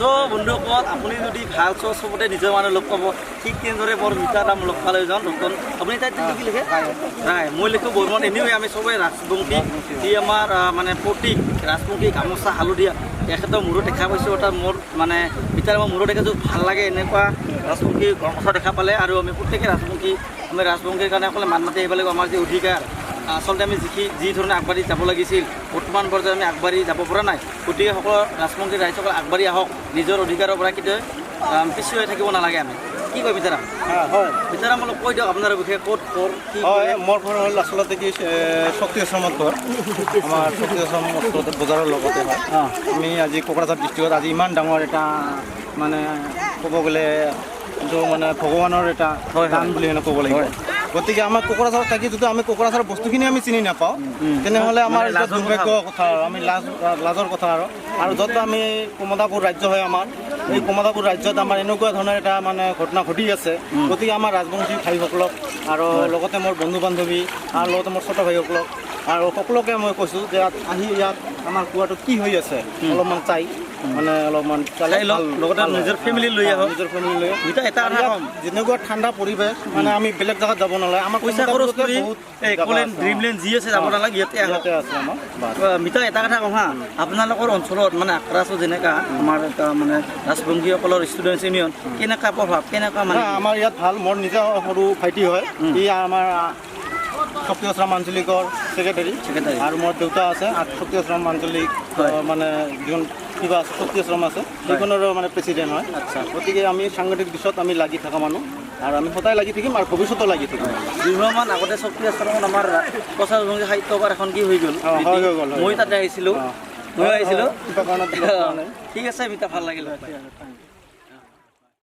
চ' বন্ধুসকল আপুনি যদি ভাল চবতে নিজৰ মানুহ লগ পাব ঠিক তেনেদৰে বৰ মিঠা নাম লগ পালে এজন নতুন আপুনি তাত কি লিখে নাই মই লিখোঁ বৰ্মন এনেও আমি চবেই ৰাজবংশী যি আমাৰ মানে প্ৰতীক ৰাজবংশী গামোচা হালধীয়া তেখেতৰ মূৰত দেখা পাইছোঁ এটা মোৰ মানে ভিতৰত মই মূৰত দেখাছোঁ ভাল লাগে এনেকুৱা ৰাজবংশী গামোচা দেখা পালে আৰু আমি প্ৰত্যেকে ৰাজবংশী আমি ৰাজবংশীৰ কাৰণে অকলে মাত মাতি আহিব লাগিব আমাৰ যি অধিকাৰ আচলতে আমি যি ধৰণে আগবাঢ়ি যাব লাগিছিল বৰ্তমান পৰ্যায়ত আমি আগবাঢ়ি যাব পৰা নাই গতিকে সকলো ৰাজবংশী ৰাইজসকল আগবাঢ়ি আহক নিজৰ অধিকাৰৰ পৰা কেতিয়াও পিছুৱাই হৈ থাকিব নালাগে আমি কি কয় বিতাৰাম হয় বিতাৰাম অলপ কৈ দিয়ক আপোনাৰ বিষয়ে ক'ত কি হয় মোৰ ঘৰ হ'ল আচলতে কি শক্তি আশ্ৰমত ঘৰ আমাৰ শক্তি আশ্ৰম ওচৰতে বজাৰৰ লগতে হয় আমি আজি কোকৰাঝাৰ ডিষ্ট্ৰিক্টত আজি ইমান ডাঙৰ এটা মানে ক'ব গ'লে এইটো মানে ভগৱানৰ এটা দান বুলি হেনে ক'ব লাগিব গতিকে আমাৰ কোকৰাঝাৰত থাকি যদি আমি কোকৰাঝাৰৰ বস্তুখিনি আমি চিনি নাপাওঁ তেনেহ'লে আমাৰ এটা দুৰ্ভাগ্য কথা আৰু আমি লাজৰ কথা আৰু য'ত আমি কমতাপুৰ ৰাজ্য হয় আমাৰ এই কমতাপুৰ ৰাজ্যত আমাৰ এনেকুৱা ধৰণৰ এটা মানে ঘটনা ঘটি আছে গতিকে আমাৰ ৰাজবংশী ভাইসকলক আৰু লগতে মোৰ বন্ধু বান্ধৱী আৰু লগতে মোৰ ছোট ভাইসকলক আৰু সকলোকে মই কৈছোঁ যে আহি ইয়াত আমাৰ কোৱাটো কি হৈ আছে অলপমান চাই মানে অলপমান চাই লগতে নিজৰ ফেমিলি লৈ আহক নিজৰ ফেমিলি লৈ এটা কথা ক'ম যেনেকুৱা ঠাণ্ডা পৰিৱেশ মানে আমি বেলেগ জেগাত যাব নালাগে আমাৰ পইচা খৰচ কৰি ড্ৰিমলেণ্ড যি আছে যাব নালাগে ইয়াতে আছে আমাৰ মিতা এটা কথা কওঁ হা আপোনালোকৰ অঞ্চলত মানে আখৰাছো যেনেকুৱা আমাৰ এটা মানে ৰাজবংশীসকলৰ ষ্টুডেণ্টছ ইউনিয়ন কেনেকুৱা প্ৰভাৱ কেনেকুৱা মানে আমাৰ ইয়াত ভাল মোৰ নিজে সৰু ভাইটি হয় ই আমাৰ শক্তি আশ্ৰম আঞ্চলিকৰ ছেক্ৰেটাৰী আৰু মোৰ দেউতা আছে শক্তি আশ্ৰম আঞ্চলিক মানে যিখন কিবা শক্তি আশ্ৰম আছে সেইখনৰো মানে প্ৰেচিডেণ্ট হয় আচ্ছা গতিকে আমি সাংগঠনিক দিশত আমি লাগি থকা মানুহ আৰু আমি সদায় লাগি থাকিম আৰু ভৱিষ্যতেও লাগি থাকিম দুমাহমান আগতে শক্তি আশ্ৰমত আমাৰ প্ৰচাৰভংগী সাহিত্যকাৰ এখন কি হৈ গ'ল মই তাতে আহিছিলোঁ ঠিক আছে মিতা ভাল লাগিল